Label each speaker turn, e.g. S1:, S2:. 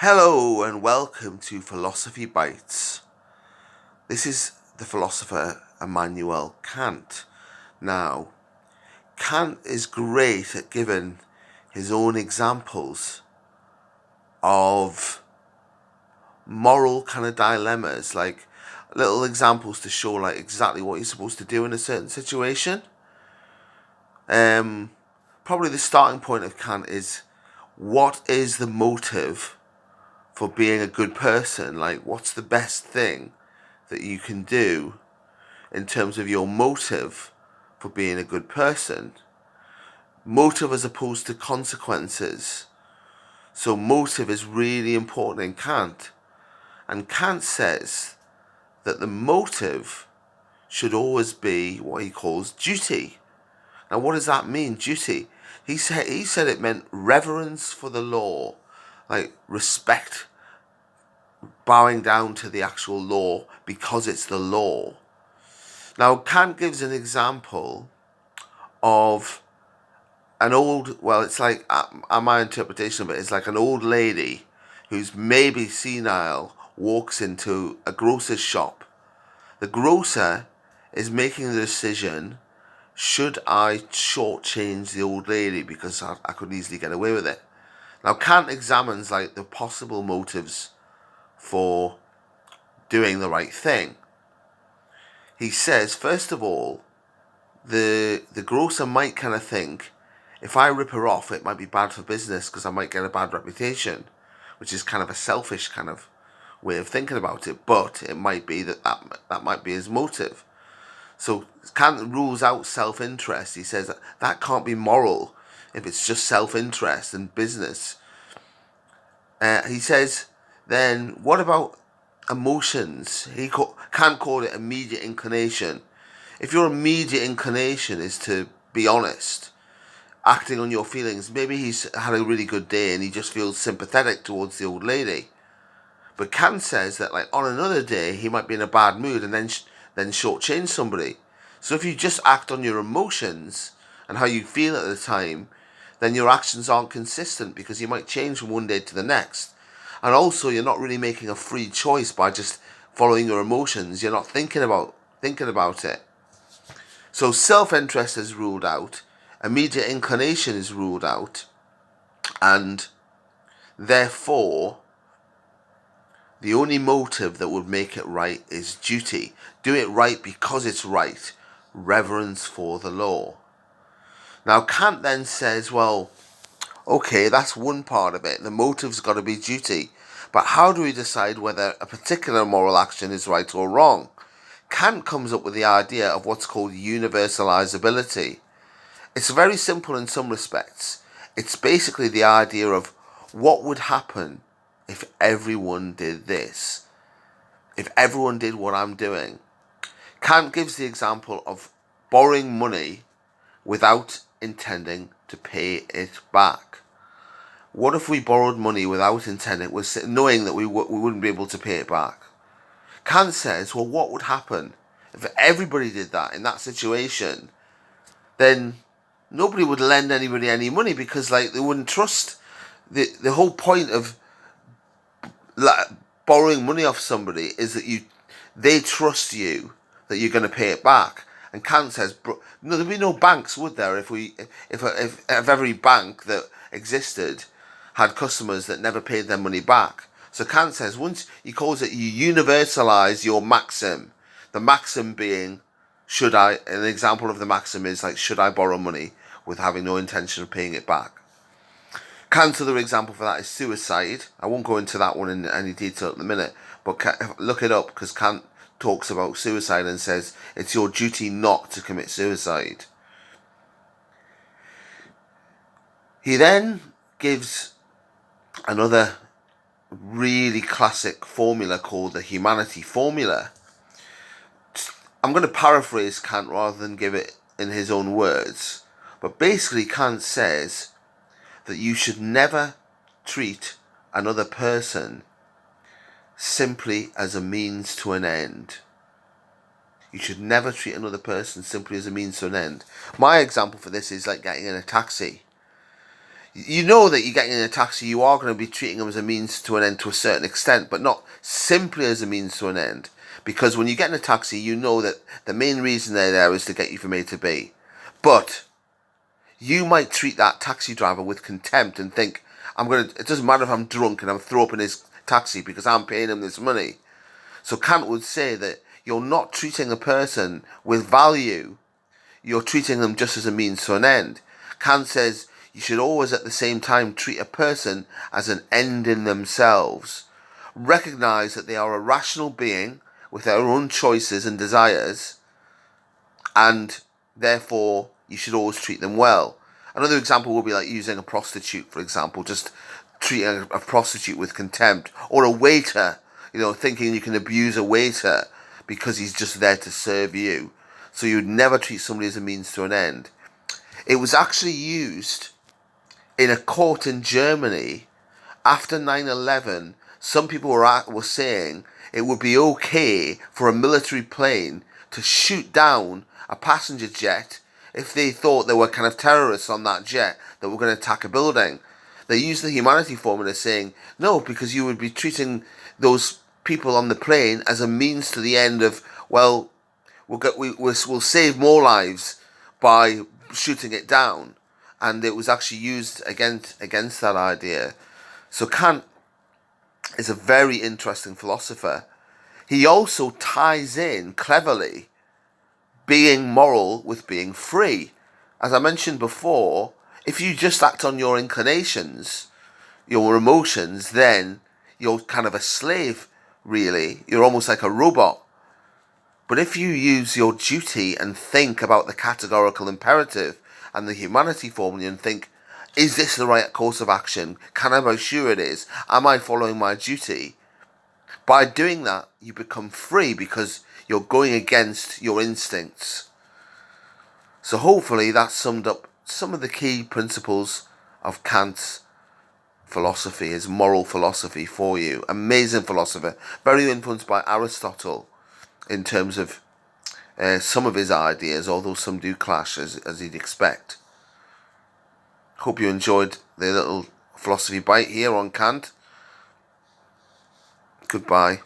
S1: Hello and welcome to Philosophy Bites. This is the philosopher Immanuel Kant. Now, Kant is great at giving his own examples of moral kind of dilemmas, like little examples to show like exactly what you're supposed to do in a certain situation. Probably the starting point of Kant is, what is the motive for being a good person? Like, what's the best thing that you can do in terms of your motive for being a good person? Motive as opposed to consequences. So motive is really important in Kant. And Kant says that the motive should always be what he calls duty. Now, what does that mean, duty? He said it meant reverence for the law, like respect, bowing down to the actual law because it's the law. Now, Kant gives an example of an old, well, it's like, my interpretation of it is like an old lady who's maybe senile walks into a grocer's shop. The grocer is making the decision, should I shortchange the old lady because I could easily get away with it? Now, Kant examines like the possible motives for doing the right thing. He says, first of all, the grocer might kind of think, if I rip her off, it might be bad for business because I might get a bad reputation, which is kind of a selfish kind of way of thinking about it. But it might be that might be his motive. So Kant rules out self-interest. He says that can't be moral if it's just self-interest and business. He says, then what about emotions? Kant called it immediate inclination. If your immediate inclination is to be honest, acting on your feelings, maybe he's had a really good day and he just feels sympathetic towards the old lady. But Kant says that like on another day he might be in a bad mood and then shortchange somebody. So if you just act on your emotions and how you feel at the time, then your actions aren't consistent because you might change from one day to the next. And also you're not really making a free choice by just following your emotions. You're not thinking about it. So self-interest is ruled out, immediate inclination is ruled out, and therefore the only motive that would make it right is duty. Do it right because it's right. Reverence for the law. Now Kant then says, well, okay, that's one part of it. The motive's got to be duty. But how do we decide whether a particular moral action is right or wrong? Kant comes up with the idea of what's called universalizability. It's very simple in some respects. It's basically the idea of what would happen if everyone did this, if everyone did what I'm doing. Kant gives the example of borrowing money without intending to pay it back. What if we borrowed money without intending, knowing that we wouldn't be able to pay it back? Kant says, well, what would happen if everybody did that in that situation? Then nobody would lend anybody any money because like they wouldn't trust. The whole point of borrowing money off somebody is that they trust you that you're going to pay it back. And Kant says, no, there'd be no banks, would there, if every bank that existed had customers that never paid their money back. So Kant says, he calls it, you universalize your maxim. The maxim being, an example of the maxim is like, should I borrow money with having no intention of paying it back? Kant's other example for that is suicide. I won't go into that one in any detail at the minute, but look it up because Kant talks about suicide and says it's your duty not to commit suicide. He then gives another really classic formula called the humanity formula. I'm going to paraphrase Kant rather than give it in his own words, but basically Kant says that you should never treat another person simply as a means to an end. You should never treat another person simply as a means to an end. My example for this is like getting in a taxi. You know that you're getting in a taxi, you are going to be treating them as a means to an end to a certain extent, but not simply as a means to an end. Because when you get in a taxi, you know that the main reason they're there is to get you from A to B. But you might treat that taxi driver with contempt and think, it doesn't matter if I'm drunk and I'm throw up in his taxi because I'm paying him this money. So Kant would say that you're not treating a person with value, you're treating them just as a means to an end. Kant says you should always at the same time treat a person as an end in themselves. Recognize that they are a rational being with their own choices and desires, and therefore you should always treat them well. Another example would be like using a prostitute, for example, just treating a prostitute with contempt, or a waiter, thinking you can abuse a waiter because he's just there to serve you. So you'd never treat somebody as a means to an end. It was actually used in a court in Germany after 9/11. Some people were saying it would be okay for a military plane to shoot down a passenger jet if they thought there were kind of terrorists on that jet that were going to attack a building. They used the humanity formula saying, no, because you would be treating those people on the plane as a means to the end of, well, we'll save more lives by shooting it down. And it was actually used against that idea. So Kant is a very interesting philosopher. He also ties in, cleverly, being moral with being free. As I mentioned before, if you just act on your inclinations, your emotions, then you're kind of a slave, really. You're almost like a robot. But if you use your duty and think about the categorical imperative and the humanity formula and think, is this the right course of action? Can I be sure it is? Am I following my duty? By doing that, you become free because you're going against your instincts. So hopefully that summed up some of the key principles of Kant's philosophy, his moral philosophy for you. Amazing philosopher. Very influenced by Aristotle in terms of some of his ideas, although some do clash as you'd expect. Hope you enjoyed the little philosophy bite here on Kant. Goodbye.